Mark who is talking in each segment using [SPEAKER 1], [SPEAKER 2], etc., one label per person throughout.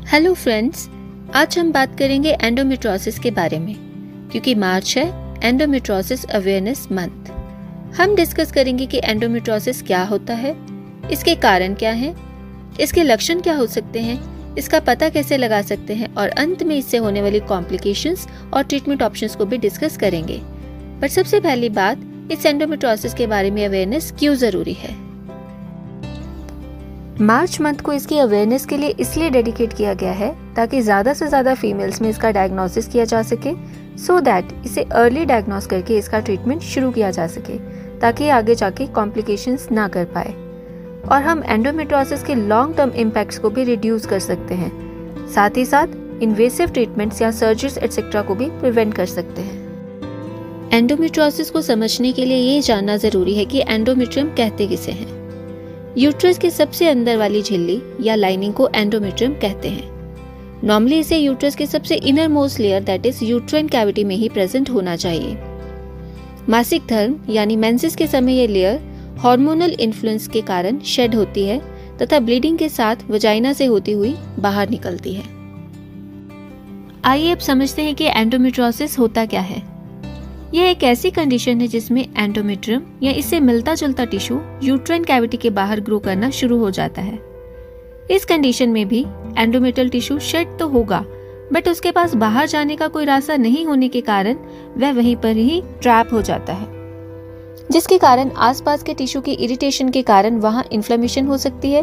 [SPEAKER 1] Hello friends, आज हम बात करेंगे एंडोमेट्रोसिस के बारे में, क्योंकि मार्च है एंडोमेट्रोसिस अवेयरनेस मंथ। हम डिस्कस करेंगे कि एंडोमेट्रोसिस क्या होता है, इसके कारण क्या हैं, इसके लक्षण क्या हो सकते हैं, इसका पता कैसे लगा सकते हैं और अंत में इससे होने वाली कॉम्प्लिकेशंस और ट्रीटमेंट ऑप्शंस को भी डिस्कस करेंगे। पर सबसे पहली बात, इस एंडोमेट्रोसिस के बारे में अवेयरनेस क्यों जरूरी है। मार्च मंथ को इसकी अवेयरनेस के लिए इसलिए डेडिकेट किया गया है ताकि ज़्यादा से ज़्यादा फीमेल्स में इसका डायग्नोसिस किया जा सके, सो दैट इसे अर्ली डायग्नोस करके इसका ट्रीटमेंट शुरू किया जा सके, ताकि आगे जाके कॉम्प्लिकेशंस ना कर पाए और हम एंडोमेट्रोसिस के लॉन्ग टर्म इम्पैक्ट्स को भी रिड्यूस कर सकते हैं। साथ ही साथ इन्वेसिव ट्रीटमेंट्स या सर्जरीज एटसेट्रा को भी प्रिवेंट कर सकते हैं। एंडोमेट्रोसिस को समझने के लिए ये जानना ज़रूरी है कि एंडोमेट्रियम कहते किसे हैं। यूट्रस के सबसे अंदर वाली झिल्ली या लाइनिंग को एंडोमेट्रियम कहते हैं। नॉर्मली इसे यूट्रस के सबसे inner most layer that is uterine cavity में ही प्रेजेंट होना चाहिए। मासिक धर्म यानी मेंसेस के समय ये लेयर हार्मोनल इन्फ्लुएंस के कारण शेड होती है तथा ब्लीडिंग के साथ वजाइना से होती हुई बाहर निकलती है। आइए अब समझते हैं कि एंडोमेट्रोसिस होता क्या है। यह एक ऐसी कंडीशन है जिसमें एंडोमेट्रियम या इससे मिलता जुलता टिश्यू यूट्राइन कैविटी के बाहर ग्रो करना शुरू हो जाता है। इस कंडीशन में भी एंडोमेट्रियल टिश्यू शेड तो होगा, बट उसके पास बाहर जाने का कोई रास्ता नहीं होने के कारण वह वहीं पर ही ट्रैप हो जाता है, जिसके कारण आसपास के टिश्यू की इरिटेशन के कारण वहां इन्फ्लेमेशन हो सकती है,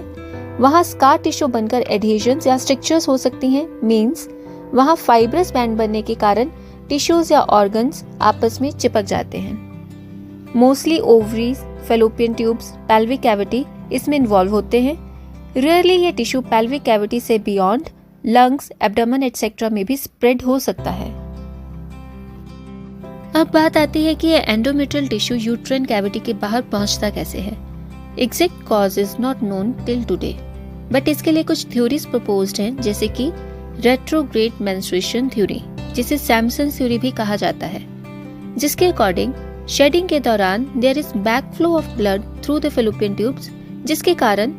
[SPEAKER 1] वहां स्कार टिश्यू बनकर एडहेजन्स या स्ट्रक्चर्स हो सकती हैं। मींस वहां फाइब्रस बैंड बनने के कारण टिश्यूज या ऑर्गन्स आपस में चिपक जाते हैं। Mostly ovaries, fallopian tubes, pelvic cavity इसमें इन्वॉल्व होते हैं। रेयरली ये टिश्यू पेल्विक कैविटी से बियॉन्ड लंग्स, एब्डोमेन एटसेट्रा में भी स्प्रेड हो सकता है। अब बात आती है कि ये एंडोमेट्रियल टिश्यू यूट्राइन कैविटी के बाहर पहुंचता कैसे है। Exact cause is not known till today, but इसके लिए कुछ थ्योरीज प्रपोज्ड हैं, जैसे कि रेट्रोग्रेड मेंस्ट्रुएशन थ्योरी, जिसे सैमसन थ्योरी भी कहा जाता है, जिसके अकॉर्डिंग शेडिंग के दौरान there is backflow of blood through the fallopian tubes, जिसके कारण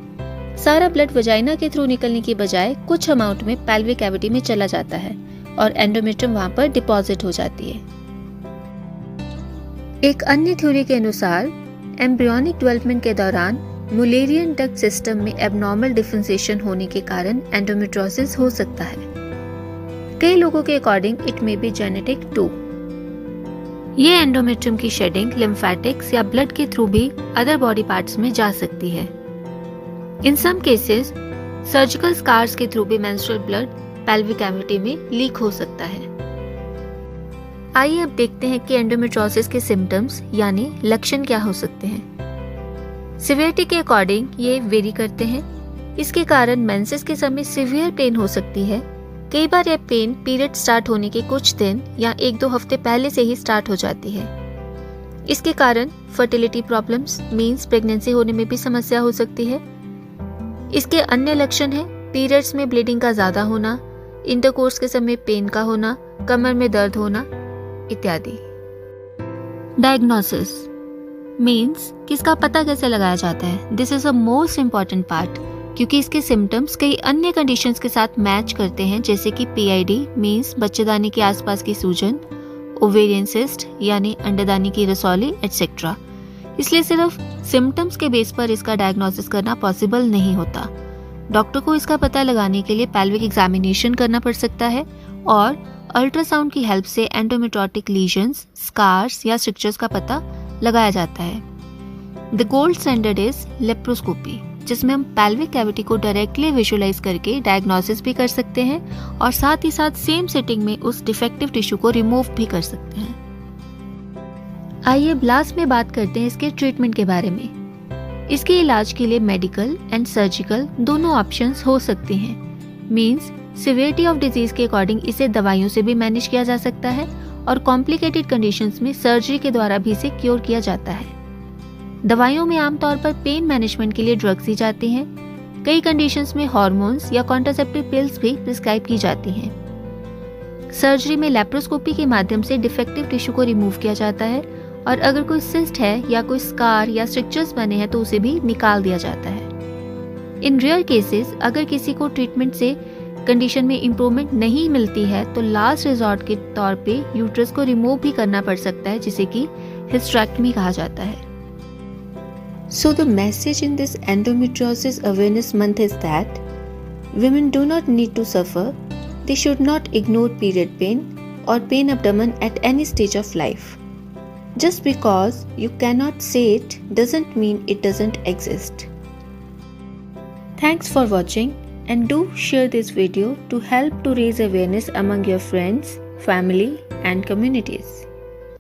[SPEAKER 1] सारा ब्लड वजाइना के थ्रू निकलने की बजाय कुछ अमाउंट में पेल्विक कैविटी में चला जाता है और एंडोमेट्रियम वहां पर डिपॉजिट हो जाती है। एक अन्य थ्योरी के अनुसार एम्ब्रियोनिक डेवलपमेंट के दौरान मुलेरियन डक्ट सिस्टम में एबनॉर्मल डिफरेंशिएशन होने के कारण एंडोमेट्रोसिस हो सकता है। कई लोगों के according it may be genetic too. ये एंडोमेट्रियम की शेडिंग लिम्फेटिक्स या ब्लड के थ्रू भी अदर बॉडी पार्ट्स में जा सकती है। In some cases surgical scars के थ्रू भी मेंस्ट्रुअल ब्लड पेल्विक कैविटी में लीक हो सकता है। आइए अब देखते हैं कि एंडोमेट्रोसिस के सिम्टम्स यानी लक्षण क्या हो सकते हैं। सिवियरिटी के अकॉर्डिंग ये वेरी करते हैं। इसके कारण मेंसेस के समय सिवियर पेन हो सकती है। कई बार यह पेन पीरियड स्टार्ट होने के कुछ दिन या 1-2 हफ्ते पहले से ही स्टार्ट हो जाती है। इसके कारण फर्टिलिटी प्रॉब्लम्स मींस प्रेगनेंसी होने में भी समस्या हो सकती है। इसके अन्य लक्षण हैं पीरियड्स में ब्लीडिंग का ज्यादा होना, इंटरकोर्स के समय पेन का होना, कमर में दर्द होना इत्यादि। डायग्नोसिस मींस किसका पता कैसे लगाया जाता है। This is a most important part, क्योंकि इसके सिम्टम्स कई अन्य कंडीशंस के साथ मैच करते हैं, जैसे कि पीआईडी मींस बच्चेदानी के आसपास की सूजन, ओवेरियन सिस्ट यानी अंडरदानी की रसौली एटसेट्रा। इसलिए सिर्फ सिम्टम्स के बेस पर इसका डायग्नोसिस करना पॉसिबल नहीं होता। डॉक्टर को इसका पता लगाने के लिए पेल्विक एग्जामिनेशन करना पड़ सकता है और अल्ट्रासाउंड की हेल्प से एंडोमेट्रोटिक लीजन्स, स्कार्स या स्ट्रक्चर्स का पता लगाया जाता है। The gold standard is laparoscopy, जिसमें हम पेल्विक कैविटी को डायरेक्टली विजुअलाइज करके डायग्नोसिस भी कर सकते हैं और साथ ही साथ सेम सेटिंग में उस डिफेक्टिव टिश्यू को रिमूव भी कर सकते हैं। आइए अब लास्ट में बात करते हैं इसके ट्रीटमेंट के बारे में। इसके इलाज के लिए मेडिकल एंड सर्जिकल दोनों ऑप्शंस हो सकते हैं। मींस सिवियरिटी ऑफ डिजीज के अकॉर्डिंग इसे दवाइयों से भी मैनेज किया जा सकता है और कॉम्प्लिकेटेड कंडीशंस में सर्जरी के द्वारा भी इसे क्योर किया जाता है। दवाइयों में आमतौर पर पेन मैनेजमेंट के लिए ड्रग्स दी जाती हैं। कई कंडीशंस में हार्मोन्स या कॉन्ट्रासेप्टिव पिल्स भी प्रिस्क्राइब की जाती हैं। सर्जरी में लेप्रोस्कोपी के माध्यम से डिफेक्टिव टिश्यू को रिमूव किया जाता है और अगर कोई सिस्ट है या कोई स्कार या स्ट्रक्चर्स बने हैं तो उसे भी निकाल दिया जाता है। इन रेयर केसेस अगर किसी को ट्रीटमेंट से कंडीशन में इम्प्रूवमेंट नहीं मिलती है तो लास्ट रिजॉर्ट के तौर पे यूट्रस को रिमूव भी करना पड़ सकता है, जिसे कि हिस्टेरेक्टमी कहा जाता है। So the message in this endometriosis awareness month is that women do not need to suffer. They should not ignore period pain or pain abdomen at any stage of life. Just because you cannot say it doesn't mean it doesn't exist. Thanks for watching and do share this video to help to raise awareness among your friends, family and communities.